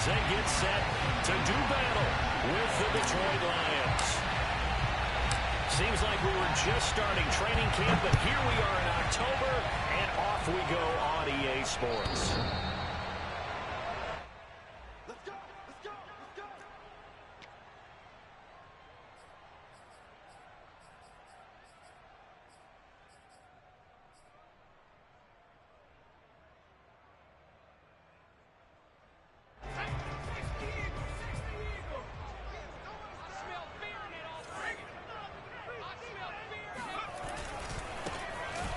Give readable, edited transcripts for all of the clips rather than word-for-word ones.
they get set to do battle with the Detroit Lions. Seems like we were just starting training camp, but here we are in October, and off we go on EA Sports.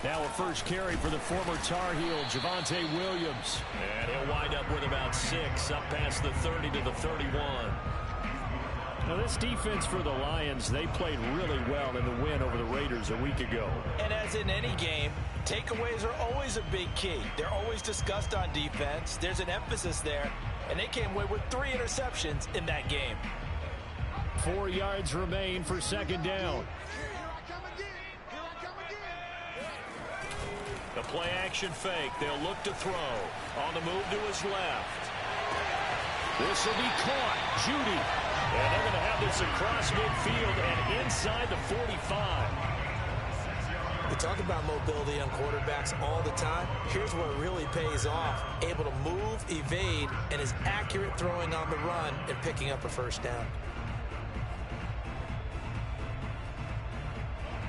Now a first carry for the former Tar Heel, Javonte Williams. And he'll wind up with about 6, up past the 30 to the 31. Now this defense for the Lions, they played really well in the win over the Raiders a week ago. And as in any game, takeaways are always a big key. They're always discussed on defense. There's an emphasis there, and they came away with 3 interceptions in that game. 4 yards remain for second down. The play action fake. They'll look to throw. On the move to his left. This will be caught. Judy. And they're going to have this across midfield and inside the 45. We talk about mobility on quarterbacks all the time. Here's where it really pays off. Able to move, evade, and is accurate throwing on the run and picking up a first down.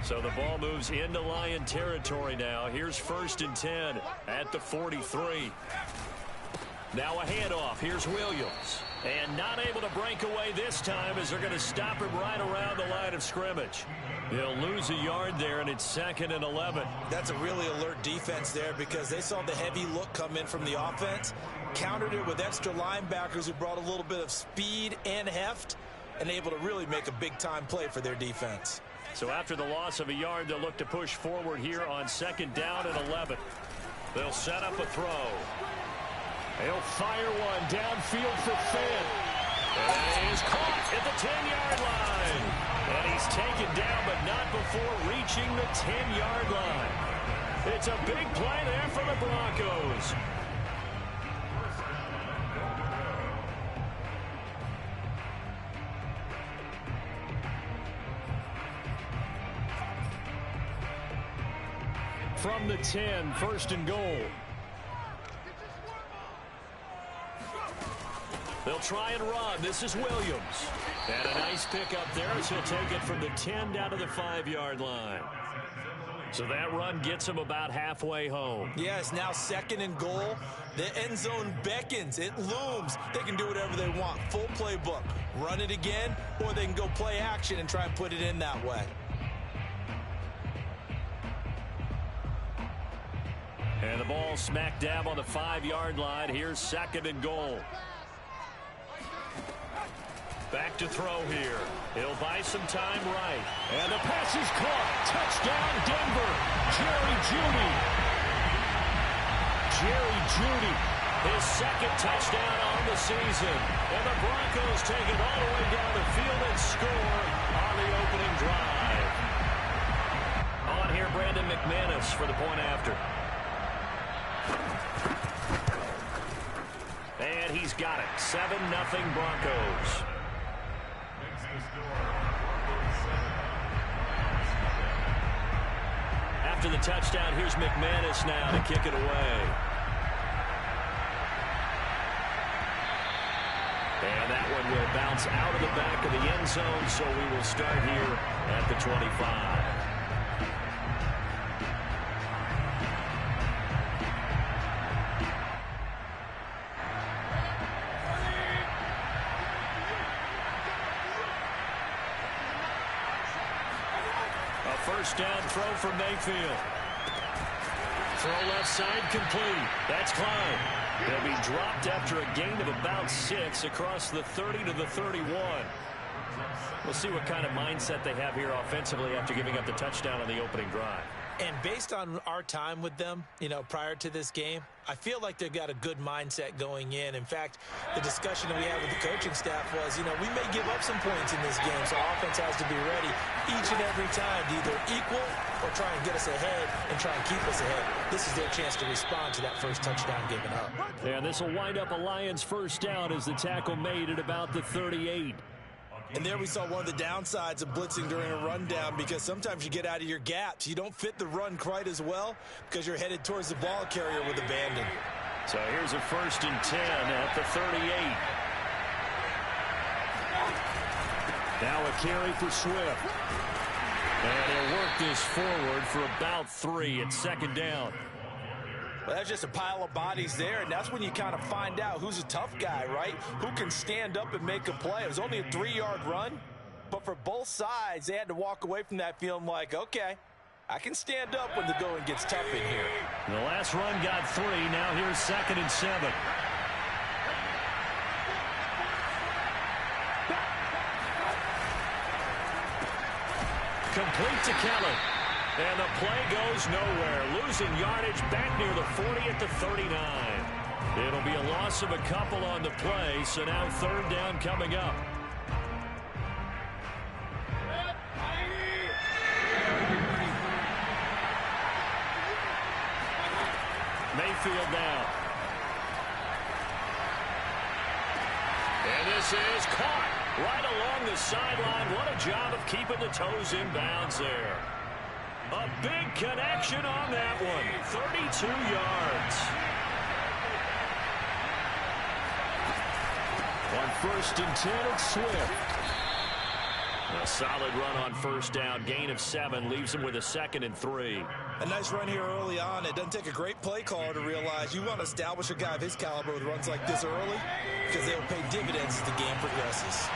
So the ball moves into Lion territory now. Here's 1st and 10 at the 43. Now a handoff. Here's Williams. And not able to break away this time as they're going to stop him right around the line of scrimmage. They'll lose a yard there, and it's 2nd and 11. That's a really alert defense there because they saw the heavy look come in from the offense, countered it with extra linebackers who brought a little bit of speed and heft, and able to really make a big-time play for their defense. So after the loss of a yard, they'll look to push forward here on 2nd down and 11. They'll set up a throw. They'll fire one downfield for Finn. And he is caught at the 10-yard line. And he's taken down, but not before reaching the 10-yard line. It's a big play there for the Broncos. From the 10, 1st and goal. They'll try and run. This is Williams. And a nice pickup there as he'll take it from the 10 down to the 5-yard line. So that run gets him about halfway home. Yeah, it's now 2nd and goal. The end zone beckons. It looms. They can do whatever they want. Full playbook. Run it again, or they can go play action and try and put it in that way. And the ball smack dab on the 5-yard line. Here's 2nd and goal. Back to throw here. He'll buy some time right. And the pass is caught. Touchdown, Denver. Jerry Jeudy. Jerry Jeudy. His 2nd touchdown on the season. And the Broncos take it all the way down the field and score on the opening drive. On here, Brandon McManus for the point after. And he's got it. 7-0 Broncos. After the touchdown, here's McManus now to kick it away. And that one will bounce out of the back of the end zone, so we will start here at the 25. First down throw for Mayfield. Throw left side complete. That's Klein. They'll be dropped after a gain of about 6 across the 30 to the 31. We'll see what kind of mindset they have here offensively after giving up the touchdown on the opening drive. And based on our time with them, prior to this game, I feel like they've got a good mindset going in. In fact, the discussion that we had with the coaching staff was, we may give up some points in this game, so offense has to be ready each and every time to either equal or try and get us ahead and try and keep us ahead. This is their chance to respond to that first touchdown given up. And this will wind up a Lions first down as the tackle made at about the 38. And there we saw one of the downsides of blitzing during a rundown, because sometimes you get out of your gaps. You don't fit the run quite as well because you're headed towards the ball carrier with abandon. So here's a 1st and 10 at the 38. Now a carry for Swift. And he'll work this forward for about 3 at 2nd down. Well, that's just a pile of bodies there, and that's when you kind of find out who's a tough guy, right? Who can stand up and make a play. It was only a 3-yard run, but for both sides, they had to walk away from that feeling like, okay, I can stand up when the going gets tough in here. The last run got 3. Now here's 2nd and 7. Complete to Kelly. And the play goes nowhere. Losing yardage back near the 40 at the 39. It'll be a loss of a couple on the play, so now 3rd down coming up. Mayfield now. And this is caught right along the sideline. What a job of keeping the toes in bounds there. A big connection on that one. 32 yards. On 1st and 10, it's Swift. A solid run on 1st down. Gain of 7 leaves him with a 2nd and 3. A nice run here early on. It doesn't take a great play caller to realize you want to establish a guy of his caliber with runs like this early, because they'll pay dividends as the game progresses.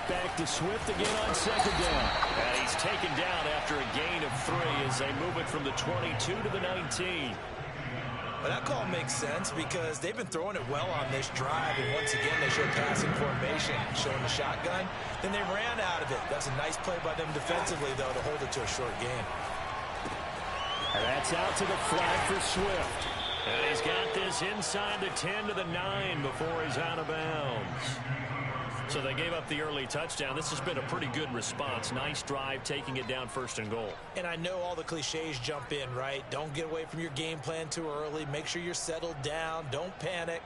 Back to Swift again on 2nd down. And he's taken down after a gain of 3 as they move it from the 22 to the 19. Well, that call makes sense because they've been throwing it well on this drive, and once again they showed passing formation, showing the shotgun. Then they ran out of it. That's a nice play by them defensively, though, to hold it to a short gain. And that's out to the flat for Swift. And he's got this inside the 10 to the 9 before he's out of bounds. So they gave up the early touchdown. This has been a pretty good response. Nice drive, taking it down 1st and goal. And I know all the cliches jump in, right? Don't get away from your game plan too early. Make sure you're settled down. Don't panic.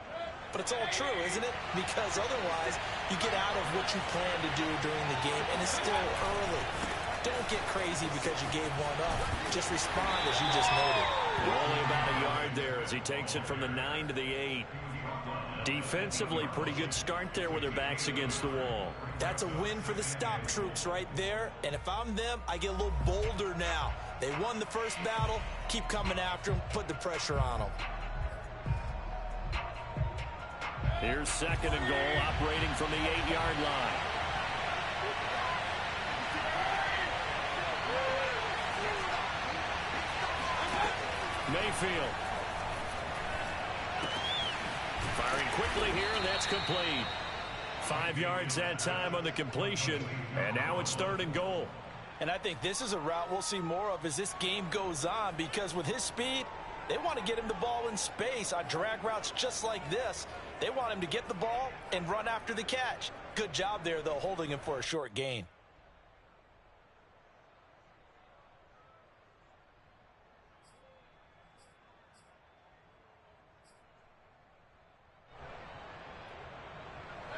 But it's all true, isn't it? Because otherwise, you get out of what you plan to do during the game, and it's still early. Don't get crazy because you gave one up. Just respond as you just noted. Only about a yard there as he takes it from the 9 to the 8. Defensively, pretty good start there with their backs against the wall. That's a win for the stop troops right there. And if I'm them, I get a little bolder now. They won the first battle. Keep coming after them. Put the pressure on them. Here's 2nd and goal, operating from the 8-yard line. Mayfield. Firing quickly here, and that's complete. 5 yards that time on the completion, and now it's 3rd and goal. And I think this is a route we'll see more of as this game goes on, because with his speed, they want to get him the ball in space on drag routes just like this. They want him to get the ball and run after the catch. Good job there, though, holding him for a short gain.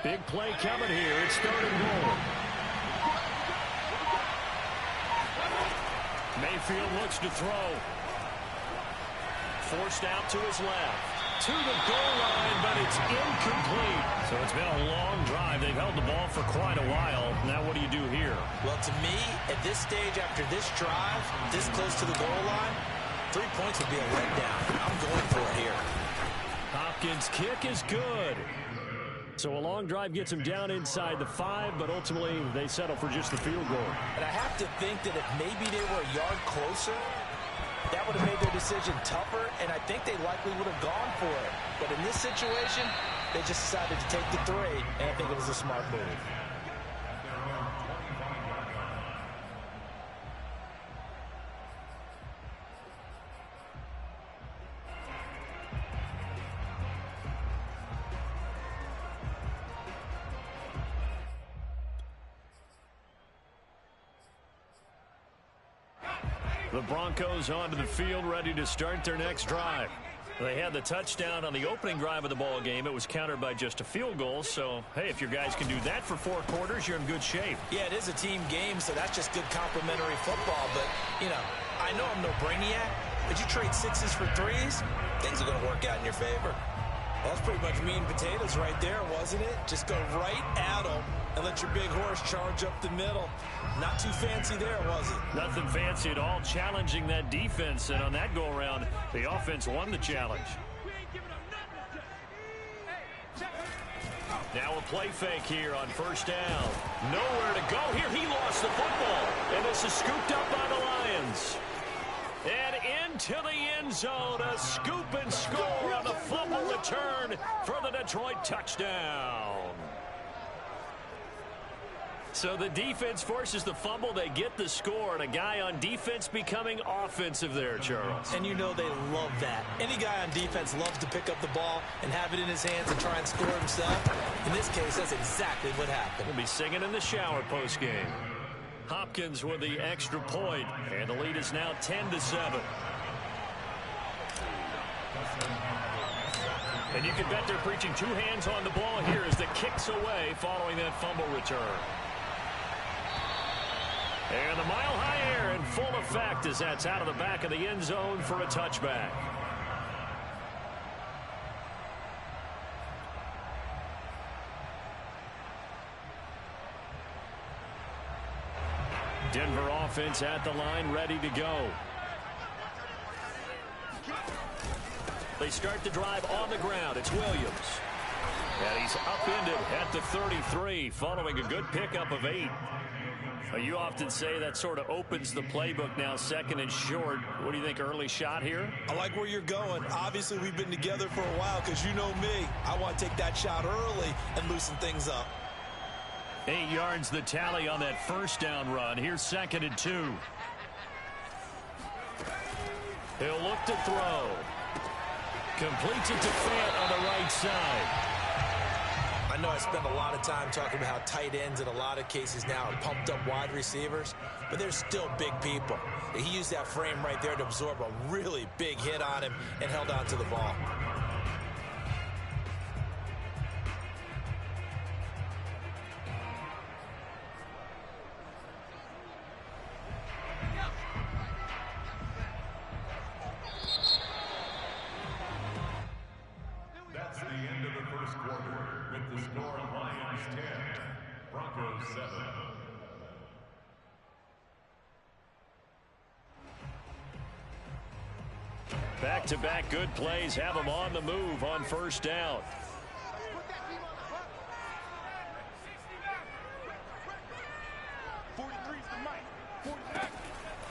Big play coming here. It's 3rd and goal. Mayfield looks to throw. Forced out to his left. To the goal line, but it's incomplete. So it's been a long drive. They've held the ball for quite a while. Now what do you do here? Well, to me, at this stage after this drive, this close to the goal line, 3 points would be a letdown. I'm going for it here. Hopkins' kick is good. So a long drive gets him down inside the 5, but ultimately they settle for just the field goal. And I have to think that if maybe they were a yard closer, that would have made their decision tougher, and I think they likely would have gone for it. But in this situation, They just decided to take the 3, and I think it was a smart move. The Broncos onto the field, ready to start their next drive. They had the touchdown on the opening drive of the ball game. It was countered by just a field goal. So, hey, if your guys can do that for 4 quarters, you're in good shape. Yeah, it is a team game, so that's just good complimentary football. But, you know, I know I'm no brainiac, but you trade 6s for 3s, things are going to work out in your favor. That's pretty much meat and potatoes right there, wasn't it? Just go right at them and let your big horse charge up the middle. Not too fancy there, was it? Nothing fancy at all, challenging that defense. And on that go-around, the offense won the challenge. Now a play fake here on first down. Nowhere to go here. He lost the football. And this is scooped up by the Lions. And into the end zone, a scoop and score on the fumble return for the Detroit touchdown. So the defense forces the fumble. They get the score, and a guy on defense becoming offensive there, Charles. And you know they love that. Any guy on defense loves to pick up the ball and have it in his hands and try and score himself. In this case, that's exactly what happened. We'll be singing in the shower postgame. Hopkins with the extra point, and the lead is now 10-7. And you can bet they're preaching 2 hands on the ball here as the kick's away following that fumble return. And the mile-high air in full effect as that's out of the back of the end zone for a touchback. Denver offense at the line, ready to go. They start the drive on the ground. It's Williams. And he's upended at the 33 following a good pickup of 8. You often say that sort of opens the playbook now, 2nd and short. What do you think, early shot here? I like where you're going. Obviously, we've been together for a while because you know me. I want to take that shot early and loosen things up. 8 yards the tally on that first down run. Here's 2nd and 2. He'll look to throw. Completes it to Fant on the right side. I know I spend a lot of time talking about how tight ends in a lot of cases now are pumped up wide receivers, but they're still big people. He used that frame right there to absorb a really big hit on him and held on to the ball. That's the end of the first quarter. With the score, Lions 10, Broncos 7. Back-to-back good plays have them on the move on first down.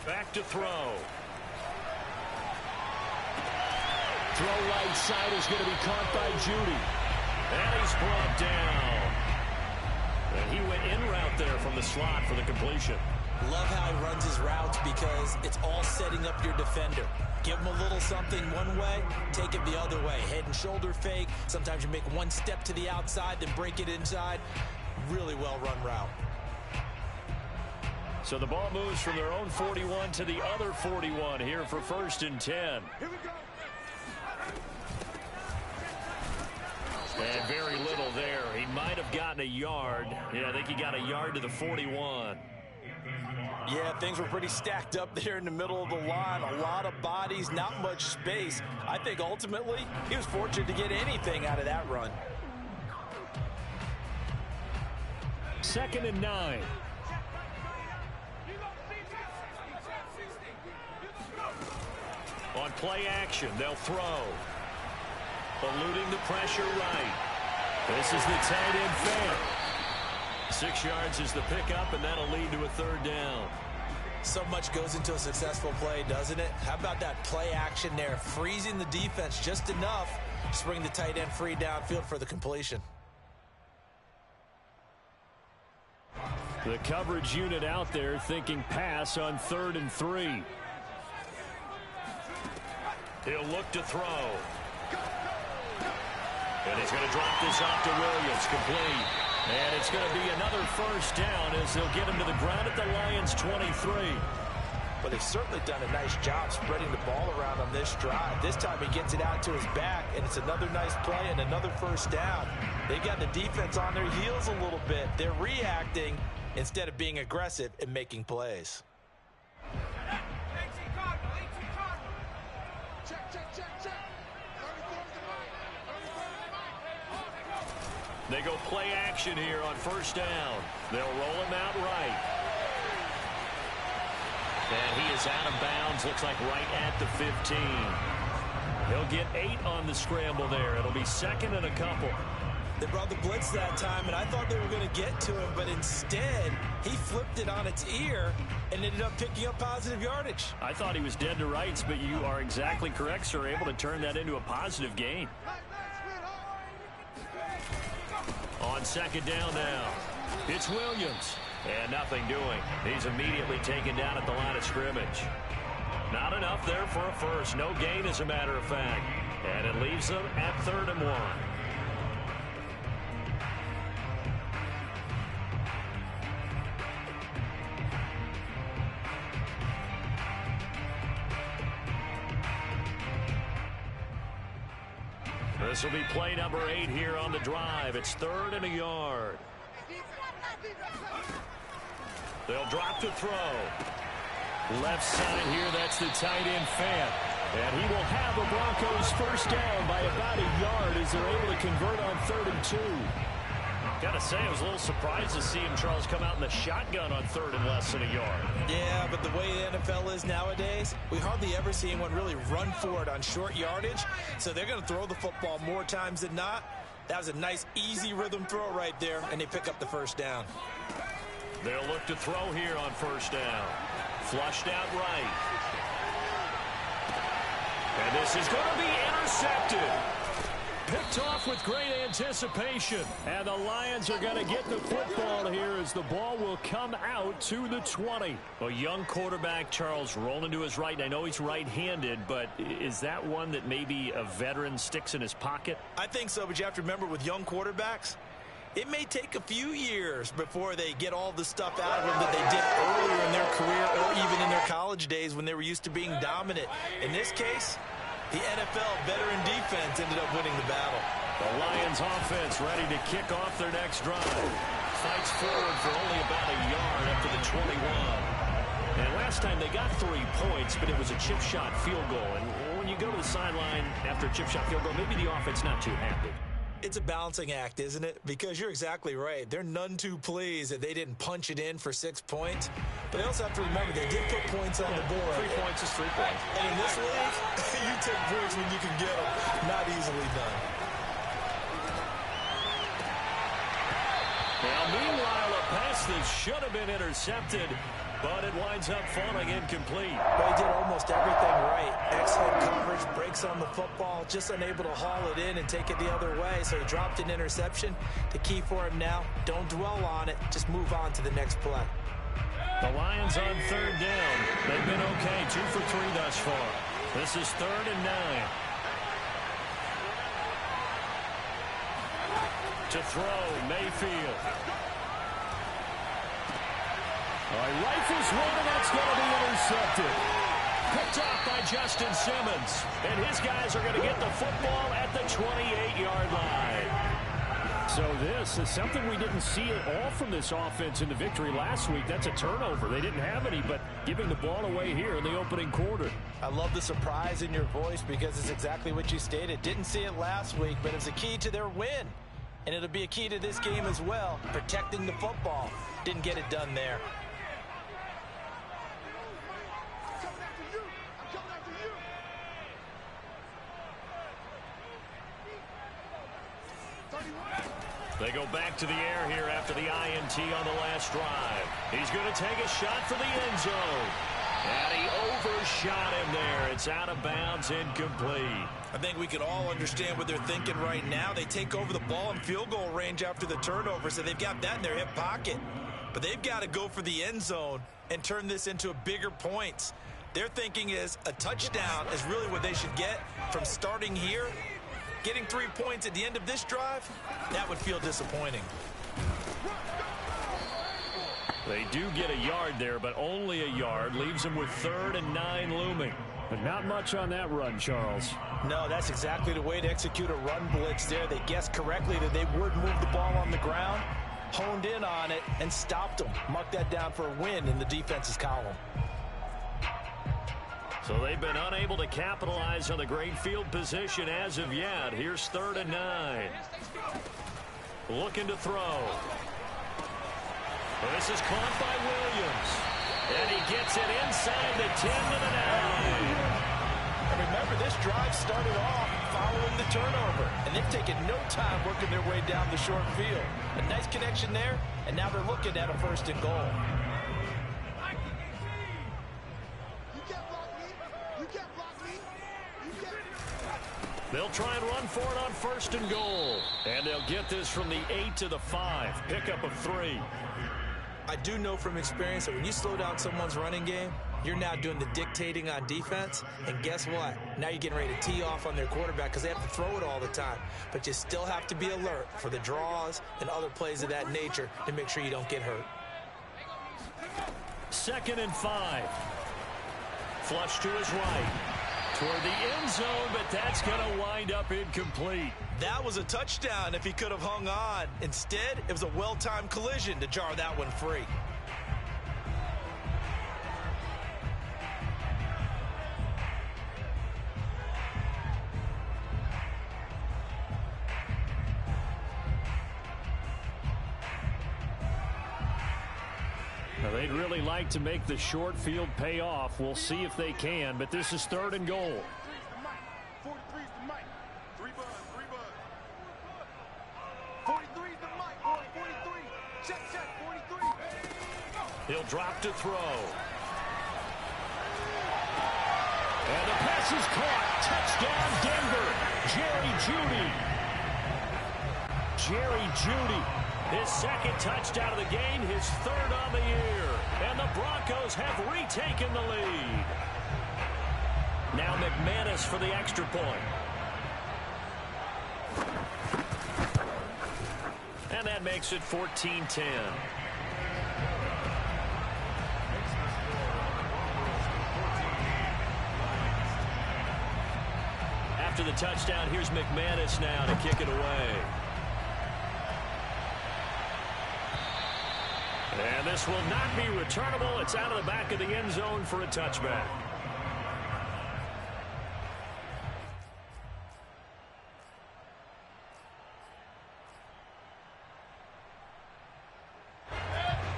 Back to throw. Throw right side is going to be caught by Judy. And he's brought down. And he went in route there from the slot for the completion. Love how he runs his routes because it's all setting up your defender. Give him a little something one way, take it the other way. Head and shoulder fake. Sometimes you make one step to the outside, then break it inside. Really well run route. So the ball moves from their own 41 to the other 41 here for 1st and 10. Here we go. And very little there. He might have gotten a yard. Yeah, I think he got a yard to the 41. Yeah, things were pretty stacked up there in the middle of the line. A lot of bodies, not much space. I think ultimately he was fortunate to get anything out of that run. 2nd and 9. On play action, they'll throw. Eluding the pressure right. This is the tight end Fant. 6 yards is the pickup, and that'll lead to a 3rd down. So much goes into a successful play, doesn't it? How about that play action there, freezing the defense just enough Just bring the tight end free downfield for the completion. The coverage unit out there thinking pass on 3rd and 3. He'll look to throw. And he's going to drop this off to Williams, complete. And it's going to be another first down as they'll get him to the ground at the Lions' 23. But they've certainly done a nice job spreading the ball around on this drive. This time he gets it out to his back, and it's another nice play and another first down. They've got the defense on their heels a little bit. They're reacting instead of being aggressive and making plays. They go play action here on first down. They'll roll him out right. And he is out of bounds, looks like right at the 15. He'll get 8 on the scramble there. It'll be 2nd and a couple. They brought the blitz that time, and I thought they were going to get to him, but instead, he flipped it on its ear and ended up picking up positive yardage. I thought he was dead to rights, but you are exactly correct, sir. Able to turn that into a positive gain. On 2nd down now, it's Williams. And nothing doing. He's immediately taken down at the line of scrimmage. Not enough there for a first. No gain, as a matter of fact. And it leaves them at 3rd and 1. This will be play number 8 here on the drive. It's 3rd and a yard. They'll drop to throw. Left side here, that's the tight end Fant. And he will have the Broncos first down by about a yard as they're able to convert on 3rd and 2. Gotta say, I was a little surprised to see him, Charles, come out in the shotgun on 3rd and less than a yard. Yeah, but the way the NFL is nowadays, we hardly ever see anyone really run for it on short yardage. So they're going to throw the football more times than not. That was a nice, easy rhythm throw right there, and they pick up the first down. They'll look to throw here on first down. Flushed out right. And this is going to be intercepted. Picked off with great anticipation. And the Lions are going to get the football here as the ball will come out to the 20. A young quarterback, Charles, rolling to his right. And I know he's right-handed, but is that one that maybe a veteran sticks in his pocket? I think so, but you have to remember with young quarterbacks, it may take a few years before they get all the stuff out of them that they did earlier in their career or even in their college days when they were used to being dominant. In this case, the NFL veteran defense ended up winning the battle. The Lions offense ready to kick off their next drive. Fights forward for only about a yard up to the 21. And last time they got 3 points, but it was a chip shot field goal. And when you go to the sideline after a chip shot field goal, maybe the offense not too happy. It's a balancing act, isn't it? Because you're exactly right. They're none too pleased that they didn't punch it in for 6 points. But they also have to remember they did put points on the board. 3 points is 3 points. And in this league, you take points when you can get them. Not easily done. Now, meanwhile, a pass that should have been intercepted, but it winds up falling incomplete. They did almost everything right. Excellent coverage, breaks on the football, just unable to haul it in and take it the other way. So he dropped an interception. The key for him now, don't dwell on it. Just move on to the next play. The Lions on 3rd down. They've been okay, 2 for 3 thus far. This is 3rd and 9. To throw, Mayfield. All right, rifles one, and that's going to be intercepted. Picked off by Justin Simmons. And his guys are going to get the football at the 28-yard line. So this is something we didn't see at all from this offense in the victory last week. That's a turnover. They didn't have any, but giving the ball away here in the opening quarter. I love the surprise in your voice because it's exactly what you stated. Didn't see it last week, but it's a key to their win. And it'll be a key to this game as well, protecting the football. Didn't get it done there. They go back to the air here after the INT on the last drive. He's going to take a shot for the end zone. And he first shot in there. It's out of bounds, incomplete. I think we can all understand what they're thinking right now. They take over the ball in field goal range after the turnover, so they've got that in their hip pocket. But they've got to go for the end zone and turn this into bigger points. Their thinking is a touchdown is really what they should get from starting here. Getting 3 points at the end of this drive, that would feel disappointing. They do get a yard there, but only a yard. Leaves them with 3rd and 9 looming. But not much on that run, Charles. No, that's exactly the way to execute a run blitz there. They guessed correctly that they would move the ball on the ground, honed in on it, and stopped them. Mark that down for a win in the defense's column. So they've been unable to capitalize on the great field position as of yet. Here's 3rd and 9. Looking to throw. This is caught by Williams. And he gets it inside the 10 to the 9. And remember, this drive started off following the turnover. And they've taken no time working their way down the short field. A nice connection there, and now they're looking at a 1st and goal. They'll try and run for it on 1st and goal. And they'll get this from the 8 to the 5. Pickup of 3. I do know from experience that when you slow down someone's running game, you're now doing the dictating on defense. And guess what? Now you're getting ready to tee off on their quarterback because they have to throw it all the time. But you still have to be alert for the draws and other plays of that nature to make sure you don't get hurt. 2nd and 5. Flush to his right. Toward the end zone, but that's going to wind up incomplete. That was a touchdown if he could have hung on. Instead, it was a well-timed collision to jar that one free. Now, they'd really like to make the short field pay off. We'll see if they can, but this is 3rd and goal. 43's the mic. 3 bud. 43's the mic, boy. 43. Check, 43. He'll drop to throw. And the pass is caught. Touchdown, Denver. Jerry Jeudy. His 2nd touchdown of the game, his 3rd on the year. And the Broncos have retaken the lead. Now McManus for the extra point. And that makes it 14-10. After the touchdown, here's McManus now to kick it away. And this will not be returnable. It's out of the back of the end zone for a touchback.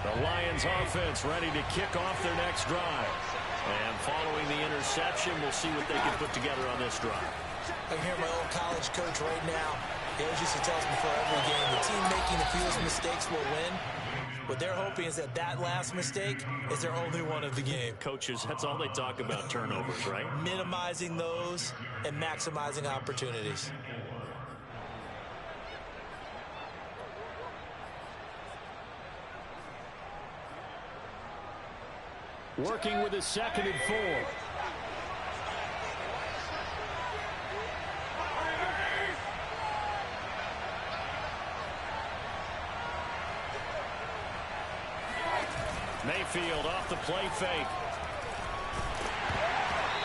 The Lions offense ready to kick off their next drive. And following the interception, we'll see what they can put together on this drive. I can hear my old college coach right now. He always used to tell us before every game, the team making the fewest mistakes will win. What they're hoping is that that last mistake is their only one of the game. Coaches, that's all they talk about, turnovers, right? Minimizing those and maximizing opportunities. Working with his 2nd and 4. Mayfield off the play fake.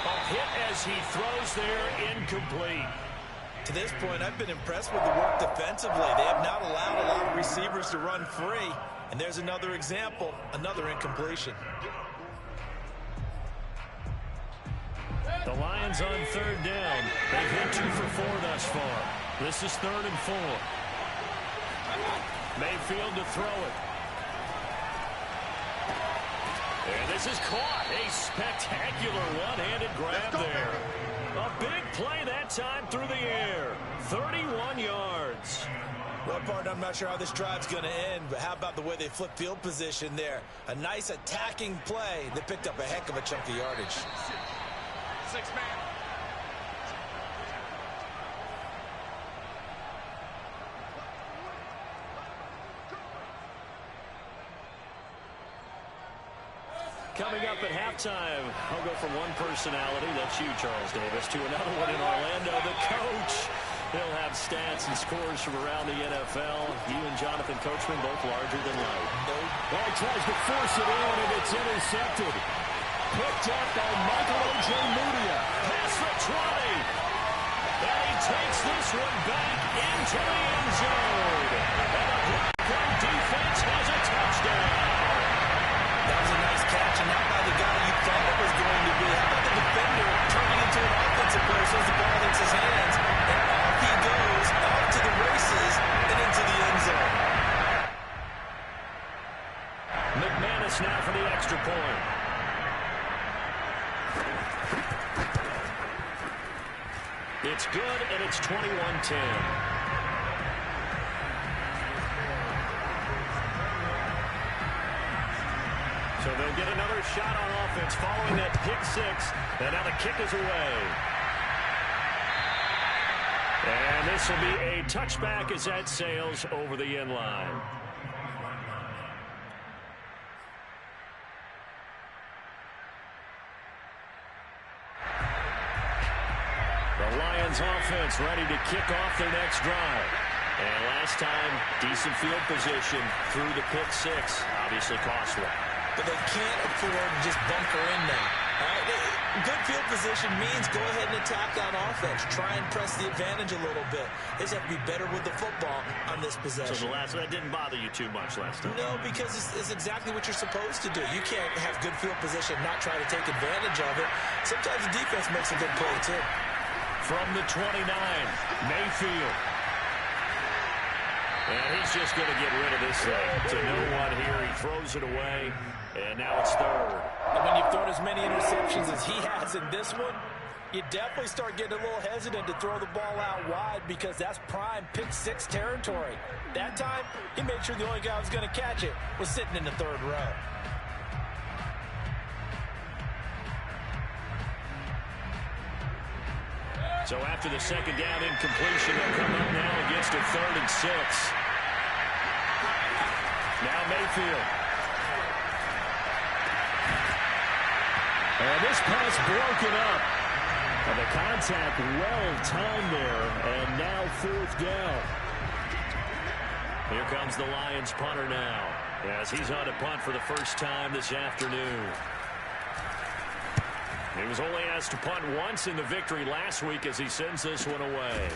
A hit as he throws there, incomplete. To this point, I've been impressed with the work defensively. They have not allowed a lot of receivers to run free. And there's another example, another incompletion. The Lions on 3rd down. They've hit 2 for 4 thus far. This is 3rd and 4. Mayfield to throw it. And this is caught. A spectacular one-handed grab there. A big play that time through the air. 31 yards. Well, partner, I'm not sure how this drive's going to end, but how about the way they flip field position there? A nice attacking play that picked up a heck of a chunk of yardage. 6 man. Coming up at halftime, I'll go from one personality, that's you, Charles Davis, to another one in Orlando, the coach. He'll have stats and scores from around the NFL. You and Jonathan Coachman both larger than life. Well, he tries to force it in, and it's intercepted. Picked up by Michael O.J. Mudia. Past the 20. And he takes this one back into the end zone. And the Bronco defense has a touchdown. That was a nice catch, and not by the guy you thought it was going to be. How about the defender turning into an offensive player as soon as the ball hits his hands, and off he goes, off to the races, and into the end zone. McManus now for the extra point. It's good, and it's 21-10. So they'll get another shot on offense following that pick six. And now the kick is away. And this will be a touchback as that sails over the end line. The Lions offense ready to kick off their next drive. And last time, decent field position through the pick six. Obviously costly. But they can't afford to just bunker in now. All right? Good field position means go ahead and attack on offense. Try and press the advantage a little bit. They just have to be better with the football on this possession. So that didn't bother you too much last time? No, because it's exactly what you're supposed to do. You can't have good field position and not try to take advantage of it. Sometimes the defense makes a good play, too. From the 29, Mayfield. And he's just going to get rid of this thing to no one here. He throws it away, and now it's third. And when you've thrown as many interceptions as he has in this one, you definitely start getting a little hesitant to throw the ball out wide because that's prime pick six territory. That time, he made sure the only guy who was going to catch it was sitting in the third row. So after the second down incompletion, they'll come up now against a 3rd and 6. Now Mayfield. And this pass broken up. And the contact well timed there. And now 4th down. Here comes the Lions punter now, as he's on to punt for the first time this afternoon. He was only asked to punt once in the victory last week as he sends this one away.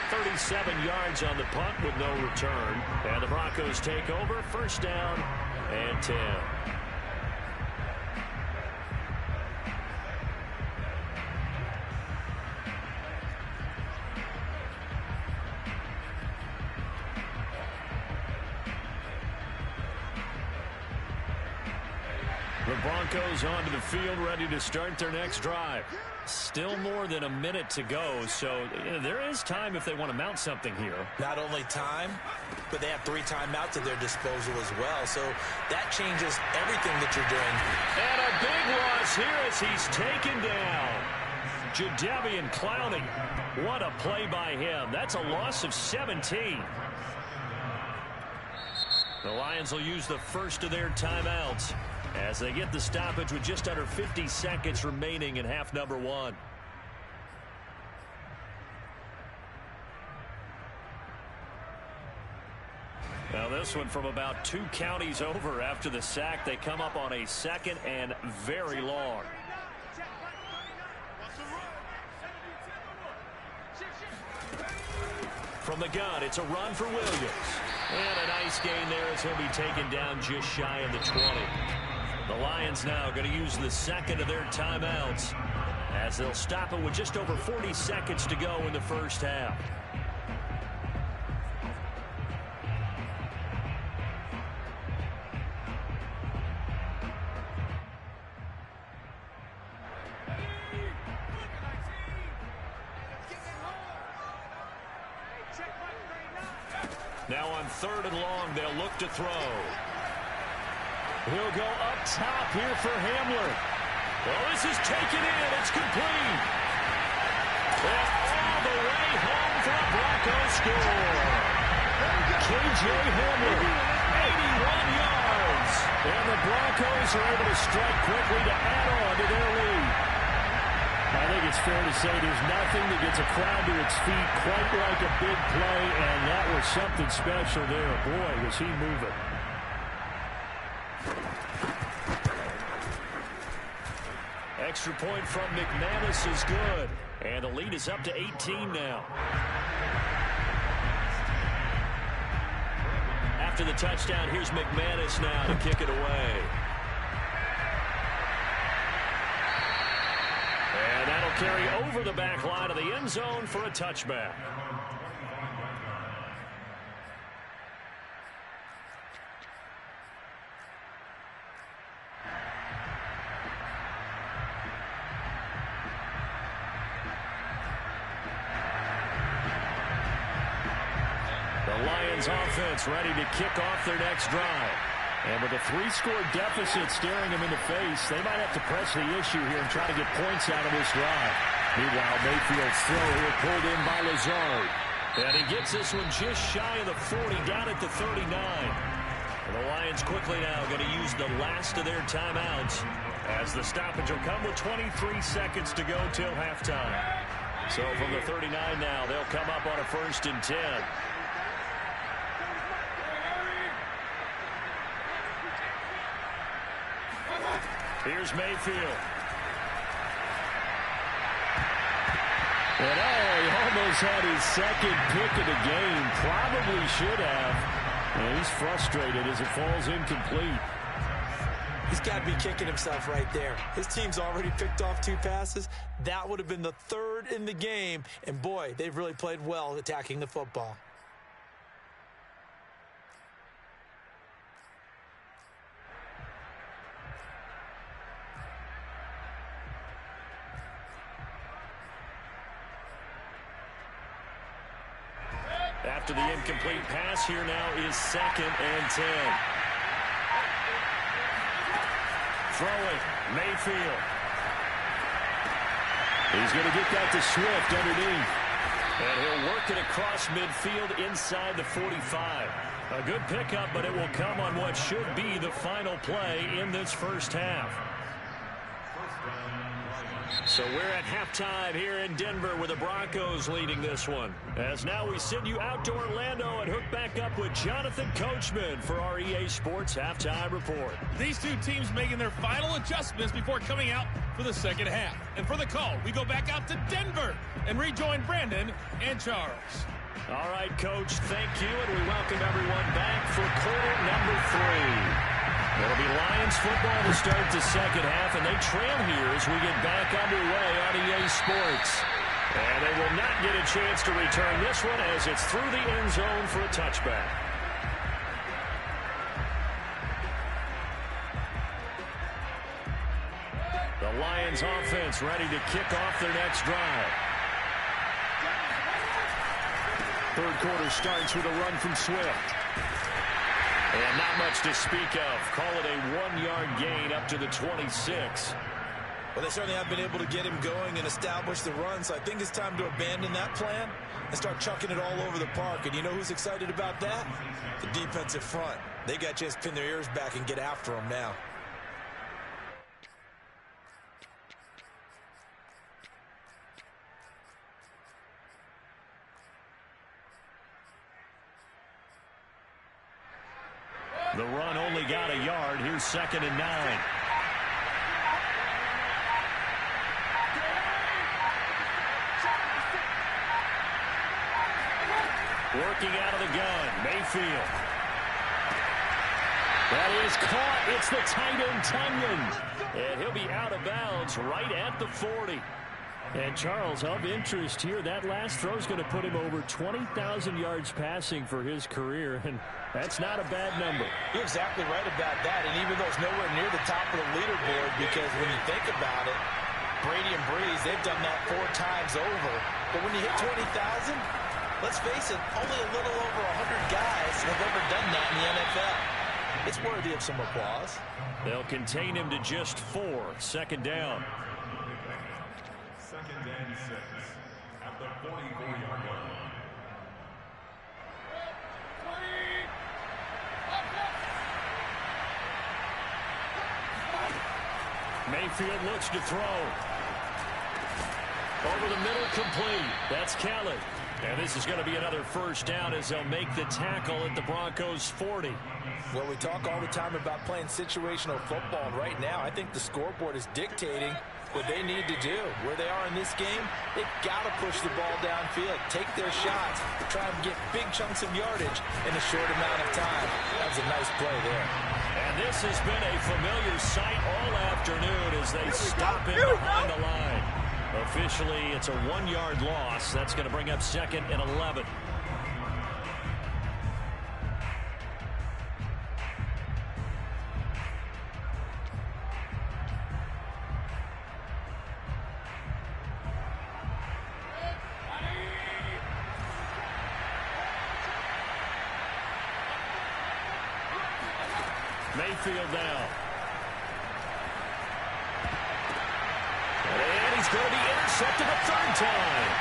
37 yards on the punt with no return. And the Broncos take over, 1st down and 10. The Broncos onto the field, ready to start their next drive. Still more than a minute to go, so there is time if they want to mount something here. Not only time, but they have 3 timeouts at their disposal as well, so that changes everything that you're doing. And a big loss here as he's taken down. Jadeveon Clowney. What a play by him. That's a loss of 17. The Lions will use the first of their timeouts as they get the stoppage with just under 50 seconds remaining in half number 1. Now this one from about 2 counties over after the sack. They come up on a 2nd and very long. From the gun, it's a run for Williams. And a nice gain there as he'll be taken down just shy of the 20. The Lions now going to use the 2nd of their timeouts as they'll stop it with just over 40 seconds to go in the first half. Now on 3rd and long, they'll look to throw. He'll go up top here for Hamler. Well, this is taken in. It's complete. And all the way home for a Broncos score. K.J. Hamler, 81 yards. and the Broncos are able to strike quickly to add on to their lead. I think it's fair to say there's nothing that gets a crowd to its feet quite like a big play, and that was something special there. Boy, was he moving. Extra point from McManus is good. And the lead is up to 18 now. After the touchdown, here's McManus now to kick it away. And that'll carry over the back line of the end zone for a touchback. The Lions offense ready to kick off their next drive. And with a 3-score deficit staring them in the face, they might have to press the issue here and try to get points out of this drive. Meanwhile, Mayfield's throw here pulled in by Lazard. And he gets this one just shy of the 40, down at the 39. And the Lions quickly now going to use the last of their timeouts, as the stoppage will come with 23 seconds to go till halftime. So from the 39 now, they'll come up on a 1st and 10. Here's Mayfield. And he almost had his second pick of the game. Probably should have. And he's frustrated as it falls incomplete. He's got to be kicking himself right there. His team's already picked off 2 passes. That would have been the 3rd in the game. And boy, they've really played well attacking the football. After the incomplete pass, here now is 2nd and 10. Throwing, Mayfield. He's going to get that to Swift underneath. And he'll work it across midfield inside the 45. A good pickup, but it will come on what should be the final play in this first half. So we're at halftime here in Denver with the Broncos leading this one. As now we send you out to Orlando and hook back up with Jonathan Coachman for our EA Sports Halftime Report. These 2 teams making their final adjustments before coming out for the second half. And for the call, we go back out to Denver and rejoin Brandon and Charles. All right, Coach, thank you, and we welcome everyone back for quarter number 3. It'll be Lions football to start the second half, and they trail here as we get back underway on EA Sports. And they will not get a chance to return this one as it's through the end zone for a touchback. The Lions offense ready to kick off their next drive. 3rd quarter starts with a run from Swift. And not much to speak of. Call it a 1-yard gain up to the 26. Well, they certainly have been able to get him going and establish the run, so I think it's time to abandon that plan and start chucking it all over the park. And you know who's excited about that? The defensive front. They got to just pin their ears back and get after him now. The run only got a yard. Here's 2nd and 9. Working out of the gun, Mayfield. That is caught. It's the tight end, Tunyon. And he'll be out of bounds right at the 40. And Charles, of interest here, that last throw is going to put him over 20,000 yards passing for his career, and that's not a bad number. You're exactly right about that, and even though it's nowhere near the top of the leaderboard, because when you think about it, Brady and Breeze, they've done that 4 times over. But when you hit 20,000, Let's face it, only a little over 100 guys have ever done that in the NFL. It's worthy of some applause. They'll contain him to just 4. Second down. Second and 6 at the 44-yard line. Mayfield looks to throw. Over the middle, complete. That's Kelly. And this is going to be another first down as they'll make the tackle at the Broncos 40. Well, we talk all the time about playing situational football, and right now I think the scoreboard is dictating what they need to do. Where they are in this game, they've got to push the ball downfield, take their shots, try and get big chunks of yardage in a short amount of time. That was a nice play there. And this has been a familiar sight all afternoon as they stop him behind the line. Officially, it's a 1-yard loss. That's going to bring up second and 11. Mayfield now. And he's going to be intercepted a third time.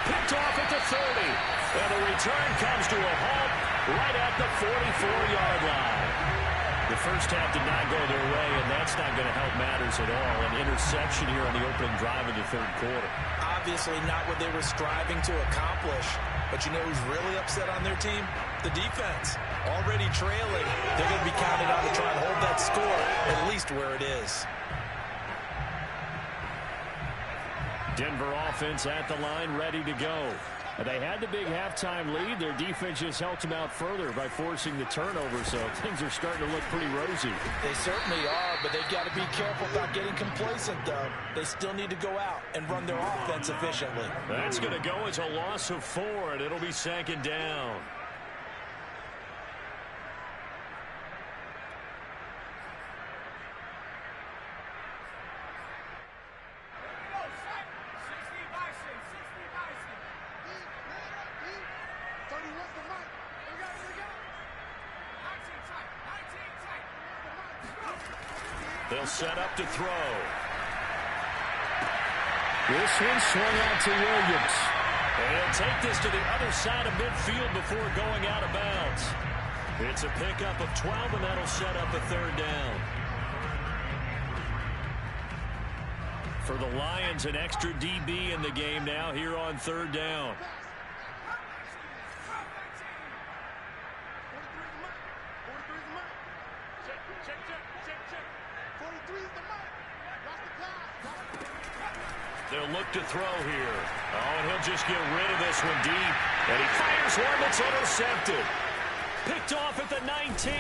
Picked off at the 30. And the return comes to a halt right at the 44-yard line. The first half did not go their way, and that's not going to help matters at all. An interception here on the opening drive of the third quarter. Obviously not what they were striving to accomplish. But you know who's really upset on their team? The defense. Already trailing. They're going to be counted on to try and hold that score at least where it is. Denver offense at the line, ready to go. They had the big halftime lead. Their defense just helped them out further by forcing the turnover, so things are starting to look pretty rosy. They certainly are, but they've got to be careful about getting complacent, though. They still need to go out and run their offense efficiently. That's going to go as a loss of 4, and it'll be second down. They'll set up to throw. This one swung out to Williams. And he'll take this to the other side of midfield before going out of bounds. It's a pickup of 12, and that'll set up a third down. For the Lions, an extra DB in the game now here on third down. They'll look to throw here. Oh, and he'll just get rid of this one deep. And he fires one that's intercepted. Picked off at the 19.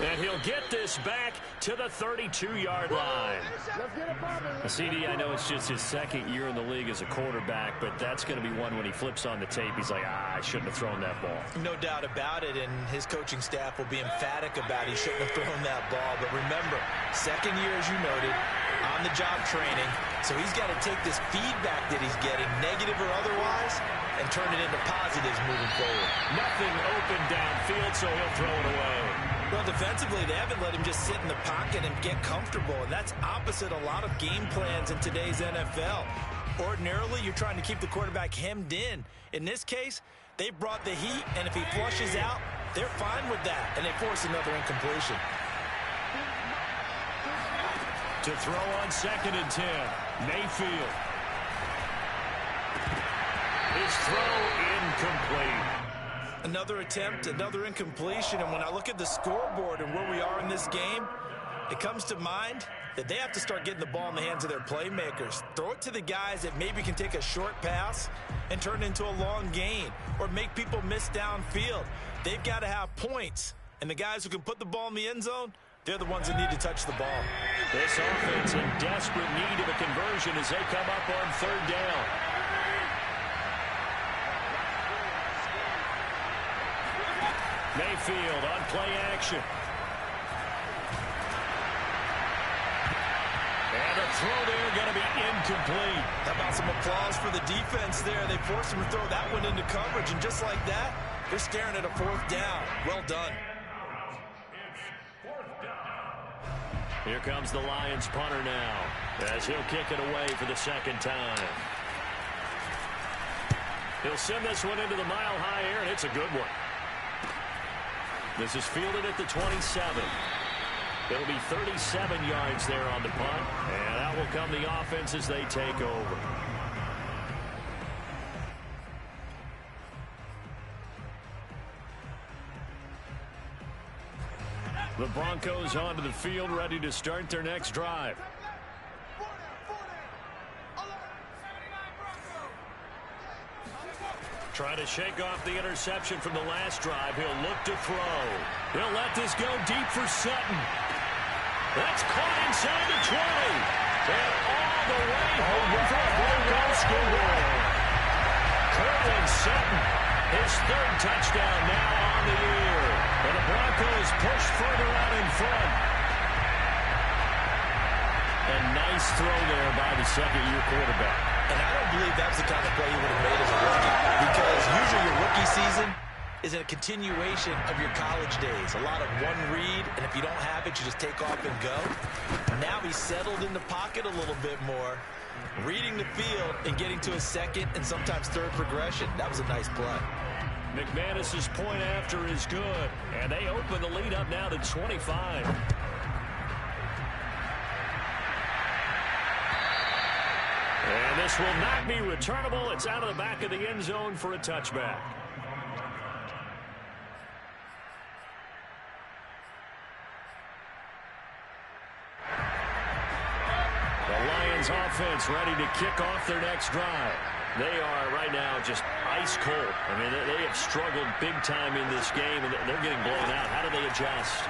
And he'll get this back to the 32-yard line. CD, I know it's just his second year in the league as a quarterback, but that's going to be one when he flips on the tape. He's like, I shouldn't have thrown that ball. No doubt about it, and his coaching staff will be emphatic about he shouldn't have thrown that ball. But remember, second year, as you noted, on-the-job training, so he's got to take this feedback that he's getting, negative or otherwise, and turn it into positives moving forward. Nothing open downfield, so he'll throw it away. Well, defensively, they haven't let him just sit in the pocket and get comfortable, and that's opposite a lot of game plans in today's NFL. Ordinarily, you're trying to keep the quarterback hemmed in. In this case, they brought the heat, and if he flushes out, they're fine with that, and they force another incompletion. To throw on 2nd and 10, Mayfield. His throw incomplete. Another attempt, another incompletion, and when I look at the scoreboard and where we are in this game, it comes to mind that they have to start getting the ball in the hands of their playmakers. Throw it to the guys that maybe can take a short pass and turn it into a long gain or make people miss downfield. They've got to have points, and the guys who can put the ball in the end zone, they're the ones that need to touch the ball. This offense in desperate need of a conversion as they come up on third down. Mayfield on play action. And a throw there going to be incomplete. How about some applause for the defense there? They forced him to throw that one into coverage, and just like that, they're staring at a 4th down. Well done. Here comes the Lions punter now, as he'll kick it away for the 2nd time. He'll send this one into the mile-high air, and it's a good one. This is fielded at the 27. It'll be 37 yards there on the punt, and out will come the offense as they take over. The Broncos onto the field, ready to start their next drive. Trying to shake off the interception from the last drive. He'll look to throw. He'll let this go deep for Sutton. That's caught inside the 20. And all the way home for a Broncos score. Curtin Sutton, his 3rd touchdown now on the year. And the Broncos push further out in front. A nice throw there by the 2nd-year quarterback. And I don't believe that's the kind of play he would have made as a rookie, because usually your rookie season is a continuation of your college days. A lot of one read, and if you don't have it, you just take off and go. Now he's settled in the pocket a little bit more, reading the field and getting to his 2nd and sometimes 3rd progression. That was a nice play. McManus's point after is good, and they open the lead up now to 25. And this will not be returnable. It's out of the back of the end zone for a touchback. The Lions offense ready to kick off their next drive. They are right now just ice cold. I mean, they have struggled big time in this game, and they're getting blown out. How do they adjust?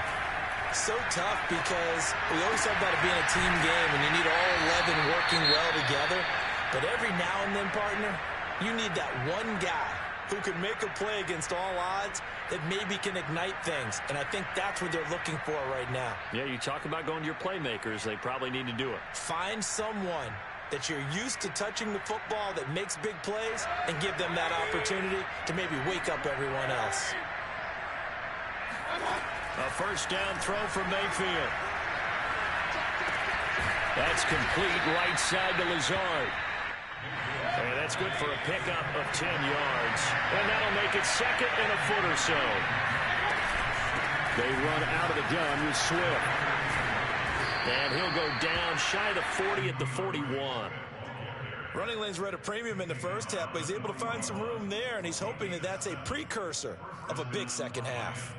So tough, because we always talk about it being a team game, and you need all 11 working well together. But every now and then, partner, you need that one guy who can make a play against all odds that maybe can ignite things. And I think that's what they're looking for right now. Yeah, you talk about going to your playmakers. They probably need to do it. Find someone that you're used to touching the football that makes big plays and give them that opportunity to maybe wake up everyone else. A 1st down throw from Mayfield. That's complete right side to Lazard. And that's good for a pickup of 10 yards. And that'll make it 2nd and a foot or so. They run out of the gun with Swift. And he'll go down shy of the 40 at the 41. Running lanes were at a premium in the 1st half, but he's able to find some room there, and he's hoping that that's a precursor of a big 2nd half.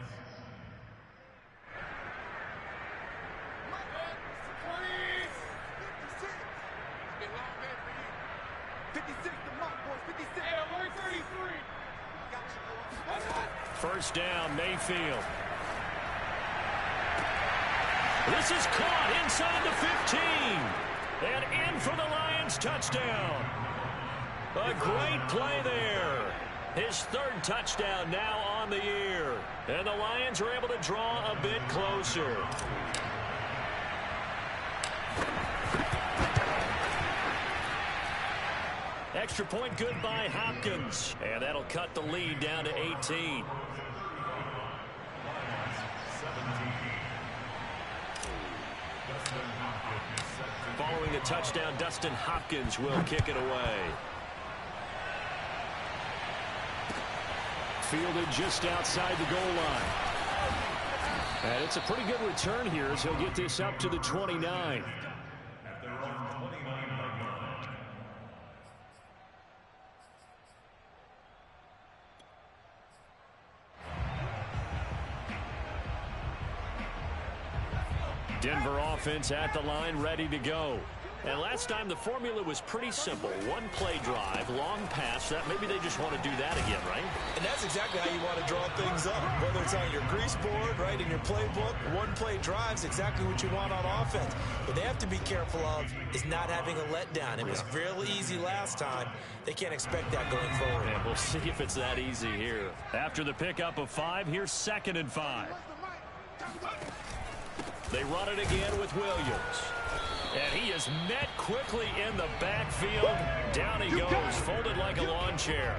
First down, Mayfield. This is caught inside the 15. And in for the Lions touchdown. A great play there. His 3rd touchdown now on the year. And the Lions are able to draw a bit closer. Extra point good by Hopkins. And that'll cut the lead down to 18. Following the touchdown, Dustin Hopkins will kick it away. Fielded just outside the goal line. And it's a pretty good return here as he'll get this up to the 29. Denver offense at the line, ready to go. And last time the formula was pretty simple. One play drive, long pass. That maybe they just want to do that again, right? And that's exactly how you want to draw things up. Whether it's on your grease board, right, in your playbook, one play drive's exactly what you want on offense. What they have to be careful of is not having a letdown. It was real easy last time. They can't expect that going forward. And we'll see if it's that easy here. After the pickup of 5, here's 2nd and 5. They run it again with Williams. And He is met quickly in the backfield. Down he goes, folded like a lawn chair.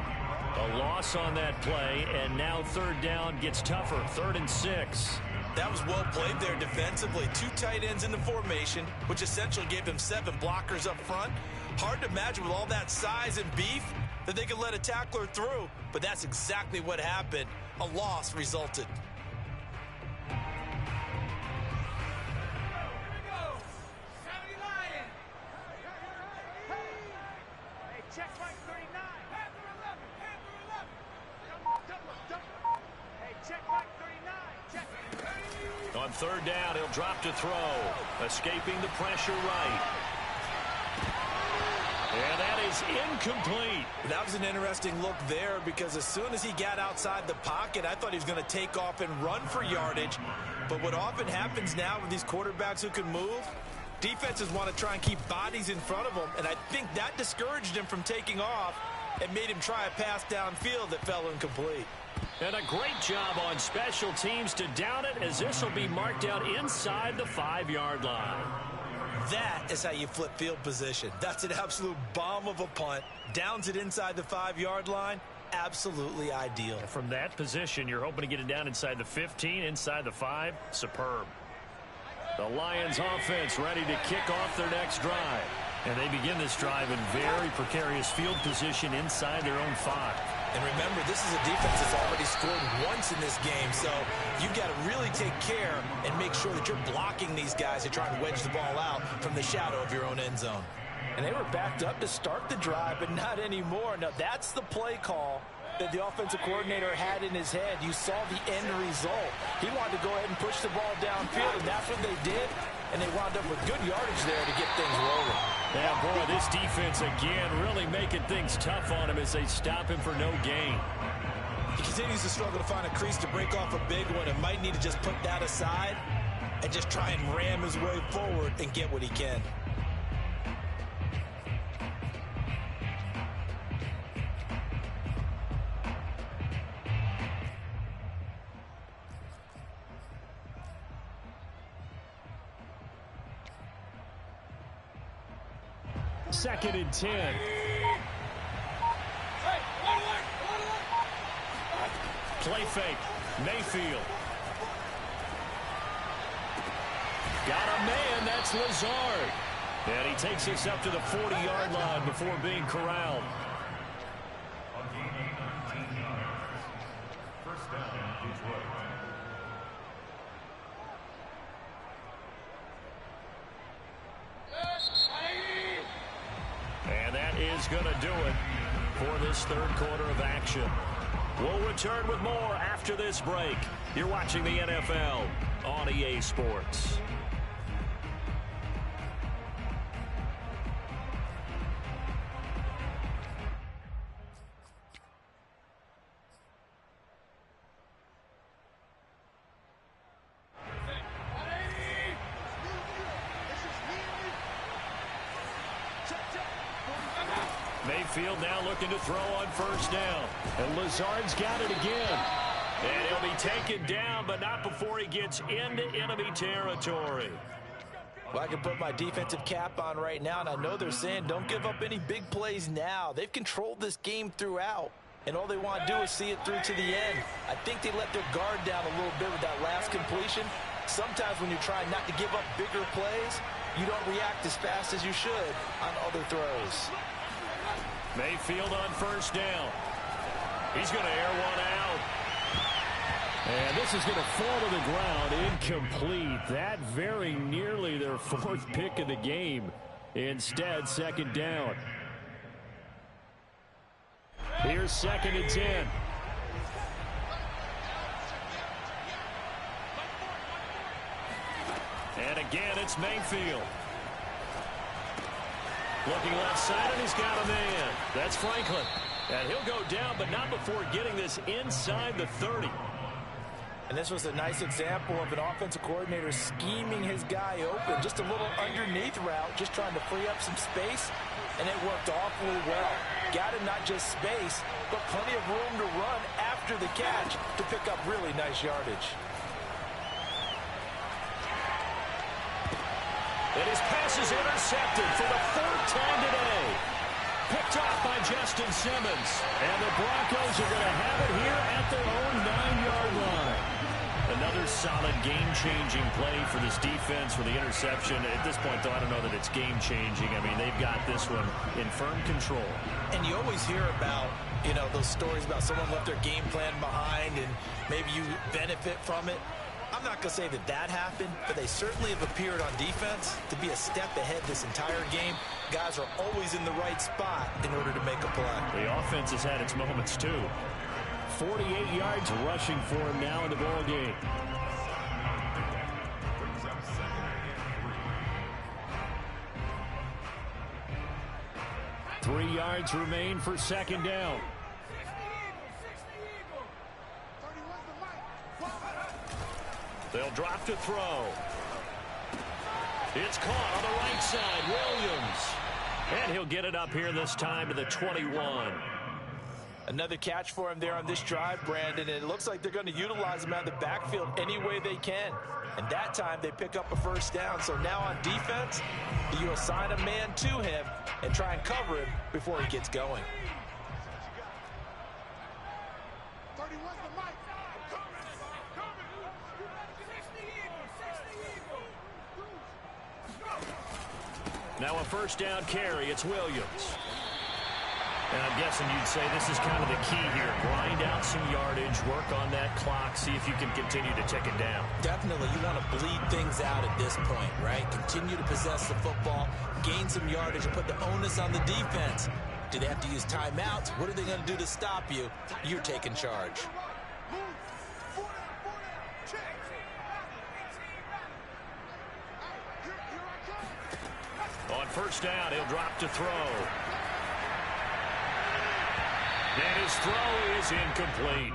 A loss on that play, and now third down gets tougher, 3rd and 6. That was well played there defensively. 2 tight ends in the formation, which essentially gave them 7 blockers up front. Hard to imagine with all that size and beef that they could let a tackler through, but that's exactly what happened. A loss resulted. On third down, he'll drop to throw. Escaping the pressure right. And that is incomplete. That was an interesting look there because as soon as he got outside the pocket, I thought he was going to take off and run for yardage. But what often happens now with these quarterbacks who can move, defenses want to try and keep bodies in front of them. And I think that discouraged him from taking off and made him try a pass downfield that fell incomplete. And a great job on special teams to down it, as this will be marked out inside the 5-yard line. That is how you flip field position. That's an absolute bomb of a punt. Downs it inside the 5-yard line. Absolutely ideal. From that position, you're hoping to get it down inside the 15, inside the 5. Superb. The Lions offense ready to kick off their next drive. And they begin this drive in very precarious field position inside their own 5. And remember, this is a defense that's already scored once in this game, so you've got to really take care and make sure that you're blocking these guys that try to wedge the ball out from the shadow of your own end zone. And they were backed up to start the drive, but not anymore. Now, that's the play call that the offensive coordinator had in his head. You saw the end result. He wanted to go ahead and push the ball downfield, and that's what they did. And they wound up with good yardage there to get things rolling. Yeah, boy, this defense again really making things tough on him as they stop him for no gain. He continues to struggle to find a crease to break off a big one and might need to just put that aside and just try and ram his way forward and get what he can. Second and 10. Play fake. Mayfield. Got a man. That's Lazard. And he takes us up to the 40-yard line before being corralled. On gain 19 yards. First down, Detroit. And that is going to do it for this third quarter of action. We'll return with more after this break. You're watching the NFL on EA Sports. Mayfield now looking to throw on first down. And Lazard's got it again. And he'll be taken down, but not before he gets into enemy territory. Well, I can put my defensive cap on right now, and I know they're saying don't give up any big plays now. They've controlled this game throughout, and all they want to do is see it through to the end. I think they let their guard down a little bit with that last completion. Sometimes when you try not to give up bigger plays, you don't react as fast as you should on other throws. Mayfield on first down. He's going to air one out. And this is going to fall to the ground incomplete. That very nearly their 4th pick of the game. Instead, second down. Here's second and 10. And again, it's Mayfield. Looking left side, and he's got a man. That's Franklin. And he'll go down, but not before getting this inside the 30. And this was a nice example of an offensive coordinator scheming his guy open. Just a little underneath route, just trying to free up some space, and it worked awfully well. Got him not just space, but plenty of room to run after the catch to pick up really nice yardage. And his pass This is intercepted for the fourth time today. Picked off by Justin Simmons. And the Broncos are going to have it here at their own 9-yard line. Another solid game-changing play for this defense with the interception. At this point, though, I don't know that it's game-changing. I mean, they've got this one in firm control. And you always hear about, you know, those stories about someone left their game plan behind and maybe you benefit from it. I'm not going to say that that happened, but they certainly have appeared on defense to be a step ahead this entire game. Guys are always in the right spot in order to make a play. The offense has had its moments, too. 48 yards rushing for him now in the ball game. Three yards remain for second down. They'll drop to throw. It's caught on the right side. Williams. And he'll get it up here this time to the 21. Another catch for him there on this drive, Brandon, and it looks like they're going to utilize him out of the backfield any way they can. And that time they pick up a first down. So now on defense, you assign a man to him and try and cover him before he gets going. Now a first down carry. It's Williams. And I'm guessing you'd say this is kind of the key here. Grind out some yardage, work on that clock, see if you can continue to tick it down. Definitely. You want to bleed things out at this point, right? Continue to possess the football, gain some yardage, and put the onus on the defense. Do they have to use timeouts? What are they going to do to stop you? You're taking charge. On first down, he'll drop to throw. And his throw is incomplete.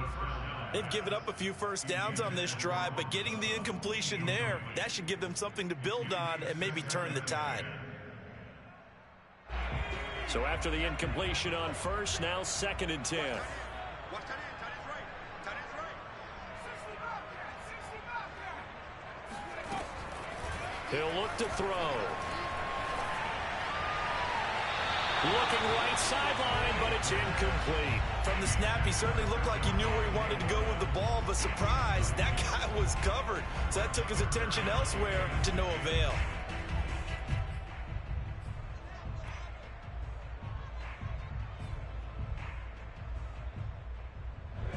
They've given up a few first downs on this drive, but getting the incompletion there, that should give them something to build on and maybe turn the tide. So after the incompletion on first, now 2nd and 10. He'll look to throw. Looking right sideline, but it's incomplete. From the snap, he certainly looked like he knew where he wanted to go with the ball, but surprise, that guy was covered. So that took his attention elsewhere to no avail.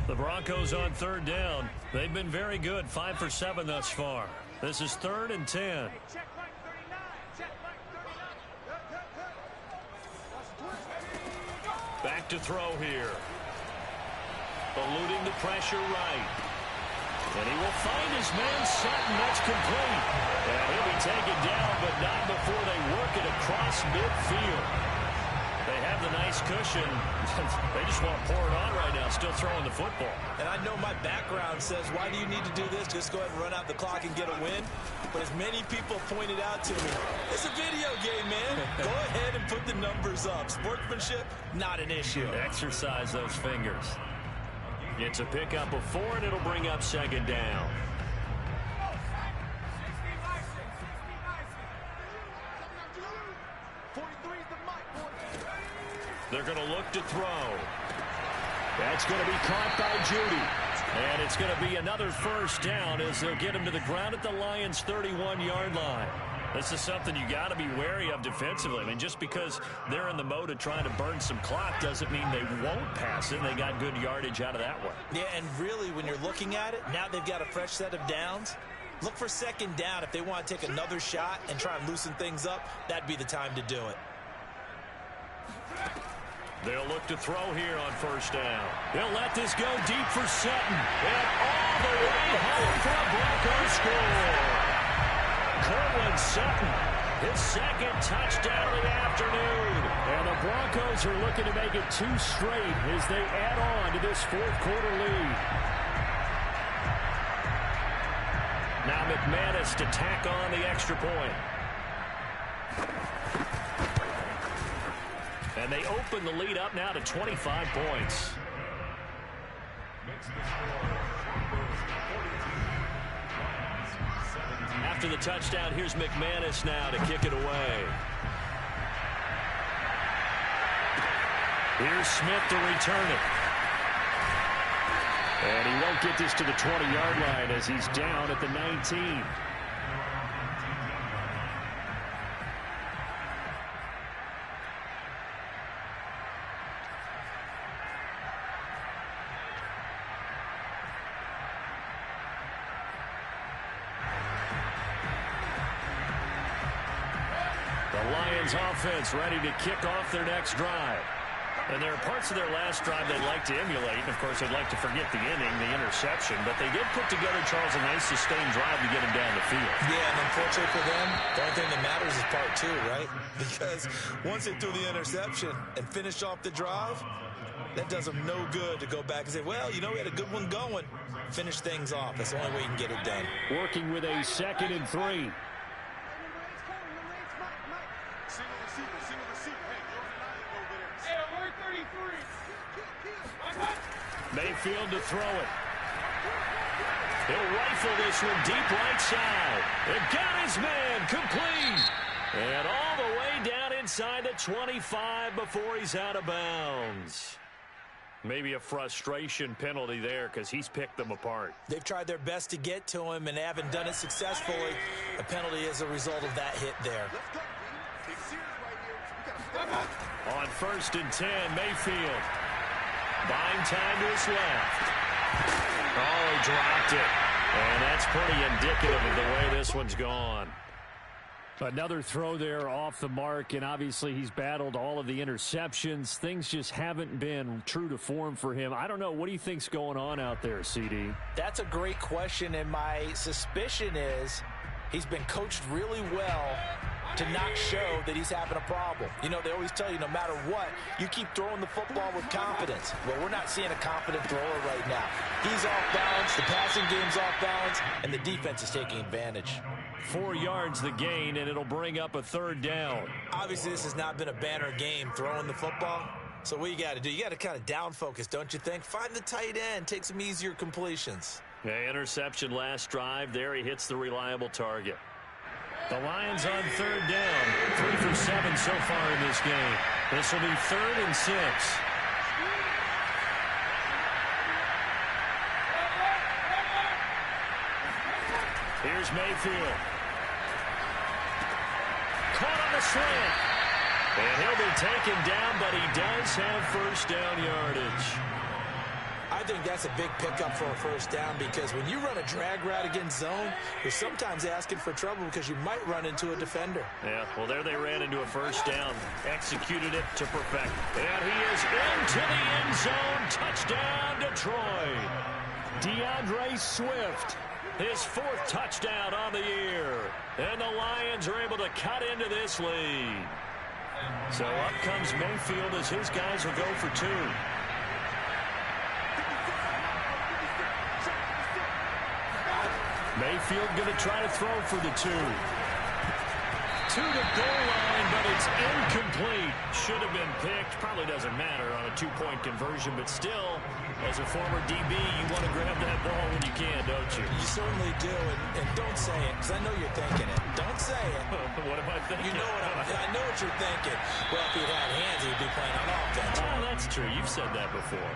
The Broncos on third down. They've been very good, 5 for 7 thus far. This is 3rd and 10. Back to throw here. Eluding the pressure right. And he will find his man Sutton. That's complete. And he'll be taken down, but not before they work it across midfield. They have the nice cushion. They just want to pour it on right now, still throwing the football. And I know my background says, why do you need to do this? Just go ahead and run out the clock and get a win. But as many people pointed out to me, it's a video game, man. Go ahead and put the numbers up. Sportsmanship, not an issue. Exercise those fingers. It's a pickup of 4, and it'll bring up 2nd down. They're going to look to throw. That's going to be caught by Judy. And it's going to be another first down as they'll get him to the ground at the Lions' 31-yard line. This is something you got to be wary of defensively. I mean, just because they're in the mode of trying to burn some clock doesn't mean they won't pass it. They got good yardage out of that one. Yeah, and really, when you're looking at it, now they've got a fresh set of downs. Look for 2nd down. If they want to take another shot and try and loosen things up, that'd be the time to do it. They'll look to throw here on first down. They'll let this go deep for Sutton. And all the way home for a Broncos score. Cortland Sutton, his 2nd touchdown of the afternoon. And the Broncos are looking to make it 2 straight as they add on to this 4th quarter lead. Now McManus to tack on the extra point. And they open the lead up now to 25 points. after the touchdown. Here's McManus now to kick it away. Here's Smith to return it. And he won't get this to the 20-yard line as he's down at the 19. The Lions offense ready to kick off their next drive. And there are parts of their last drive they'd like to emulate. And, of course, they'd like to forget the inning, the interception. But they did put together, Charles, a nice sustained drive to get him down the field. Yeah, and unfortunately for them, the only thing that matters is part two, right? Because once they threw the interception and finished off the drive, that does them no good to go back and say, well, you know, we had a good one going. Finish things off. That's the only way you can get it done. Working with a 2nd and 3. Mayfield to throw it. He'll rifle this one deep right side. It got his man complete. And all the way down inside the 25 before he's out of bounds. Maybe a frustration penalty there because he's picked them apart. They've tried their best to get to him and haven't done it successfully. A penalty is a result of that hit there. On 1st and 10, Mayfield. Buying time to his left. Oh, he dropped it. And that's pretty indicative of the way this one's gone. Another throw there off the mark, and obviously he's battled all of the interceptions. Things just haven't been true to form for him. I don't know. What do you think's going on out there, CD? That's a great question, and my suspicion is he's been coached really well to not show that he's having a problem. You know, they always tell you no matter what, you keep throwing the football with confidence. Well, we're not seeing a confident thrower right now. He's off balance, the passing game's off balance, and the defense is taking advantage. 4 yards the gain, and it'll bring up a 3rd down. Obviously, this has not been a banner game throwing the football. So what you got to do, you got to kind of down focus, don't you think? Find the tight end, take some easier completions. Yeah, interception last drive. There he hits the reliable target. The Lions on 3rd down. 3 for 7 so far in this game. This will be 3rd and 6. Here's Mayfield. Caught on the slant. And he'll be taken down, but he does have 1st down yardage. I think that's a big pickup for a 1st down because when you run a drag route against zone, you're sometimes asking for trouble because you might run into a defender. Yeah, well, there they ran into a 1st down. Executed it to perfect. And he is into the end zone. Touchdown, Detroit. DeAndre Swift, his 4th touchdown on the year. And the Lions are able to cut into this lead. So up comes Mayfield as his guys will go for 2. Mayfield going to try to throw for the 2. To the goal line, but it's incomplete. Should have been picked. Probably doesn't matter on a 2-point conversion, but still, as a former DB, you want to grab that ball when you can, don't you? You certainly do, and don't say it, because I know you're thinking it. Don't say it. What am I thinking? You know I know what you're thinking. Well, if he had hands, he'd be playing on offense. Oh, that's true. You've said that before.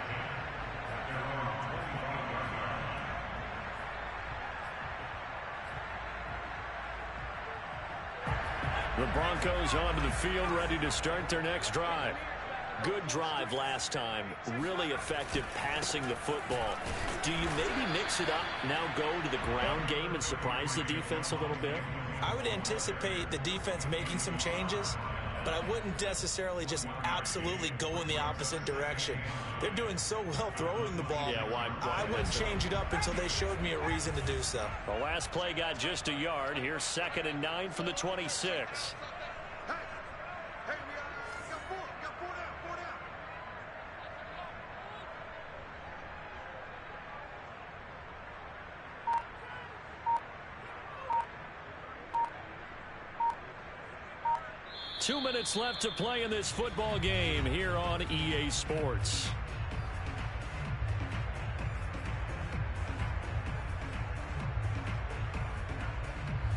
The Broncos onto the field, ready to start their next drive. Good drive last time. Really effective passing the football. Do you maybe mix it up, now go to the ground game and surprise the defense a little bit? I would anticipate the defense making some changes, but I wouldn't necessarily just absolutely go in the opposite direction. They're doing so well throwing the ball. Yeah, why I wouldn't change it up until they showed me a reason to do so. The last play got just a yard. Here's 2nd and 9 from the 26. 2 minutes left to play in this football game here on EA Sports.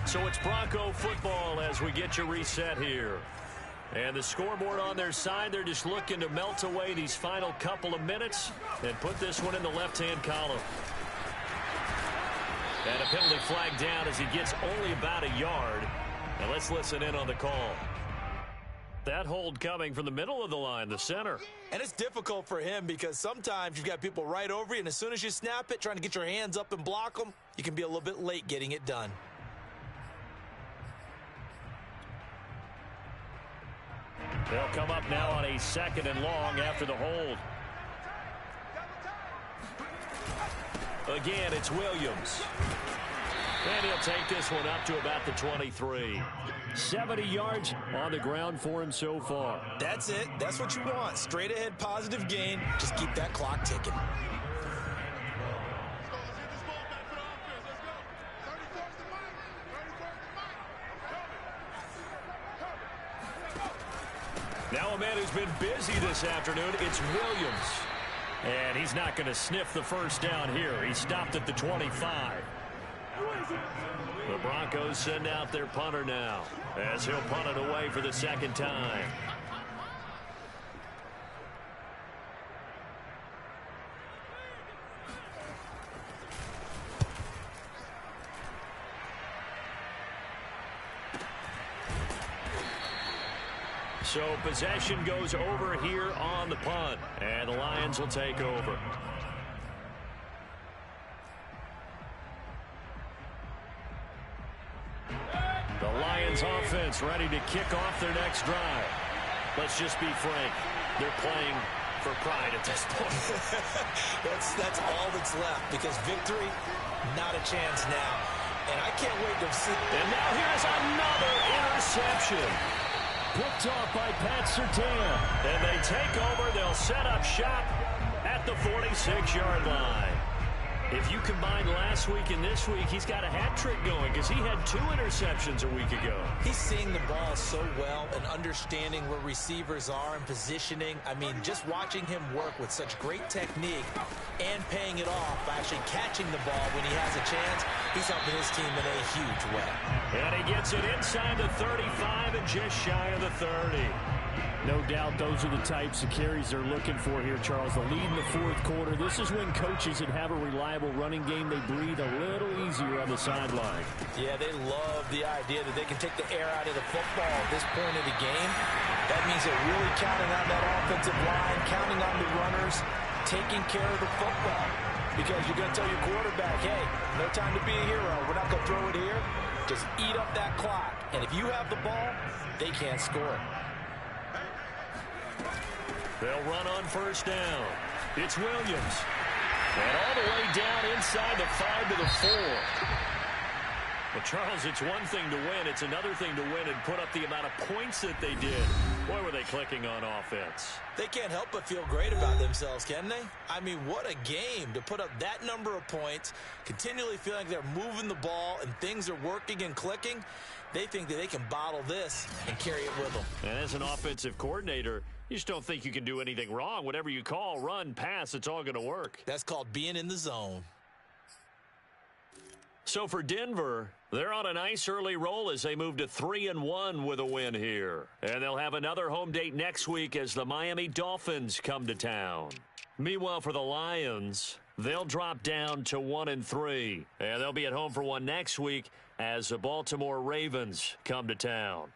So it's Bronco football as we get you reset here. And the scoreboard on their side, they're just looking to melt away these final couple of minutes and put this one in the left-hand column. And a penalty flag down as he gets only about a yard. And let's listen in on the call. That hold coming from the middle of the line, the center. And it's difficult for him because sometimes you've got people right over you, and as soon as you snap it, trying to get your hands up and block them, you can be a little bit late getting it done. They'll come up now on a 2nd and long after the hold. Again, it's Williams. And he'll take this one up to about the 23. 70 yards on the ground for him so far. That's it. That's what you want. Straight ahead positive gain. Just keep that clock ticking. Now a man who's been busy this afternoon, it's Williams. And he's not going to sniff the first down here. He stopped at the 25. The Broncos send out their punter now as he'll punt it away for the 2nd time. So possession goes over here on the punt, and the Lions will take over. The Lions offense ready to kick off their next drive. Let's just be frank. They're playing for pride at this point. That's all that's left because victory, not a chance now. And I can't wait to see. And now here's another interception. Picked off by Pat Surtain. And they take over. They'll set up shop at the 46-yard line. If you combine last week and this week, he's got a hat trick going because he had 2 interceptions a week ago. He's seeing the ball so well and understanding where receivers are and positioning. I mean, just watching him work with such great technique and paying it off by actually catching the ball when he has a chance, he's helping his team in a huge way. And he gets it inside the 35 and just shy of the 30. No doubt those are the types of carries they're looking for here, Charles. The lead in the 4th quarter. This is when coaches that have a reliable running game, they breathe a little easier on the sideline. Yeah, they love the idea that they can take the air out of the football at this point of the game. That means they're really counting on that offensive line, counting on the runners, taking care of the football. Because you're going to tell your quarterback, hey, no time to be a hero. We're not going to throw it here. Just eat up that clock. And if you have the ball, they can't score. They'll run on 1st down. It's Williams. And all the way down inside the 5 to the 4. Well, Charles, it's one thing to win. It's another thing to win and put up the amount of points that they did. Boy, were they clicking on offense. They can't help but feel great about themselves, can they? I mean, what a game to put up that number of points, continually feeling like they're moving the ball and things are working and clicking. They think that they can bottle this and carry it with them. And as an offensive coordinator, you just don't think you can do anything wrong. Whatever you call, run, pass, it's all going to work. That's called being in the zone. So for Denver, they're on a nice early roll as they move to 3-1 with a win here. And they'll have another home date next week as the Miami Dolphins come to town. Meanwhile, for the Lions, they'll drop down to 1-3. And they'll be at home for one next week as the Baltimore Ravens come to town.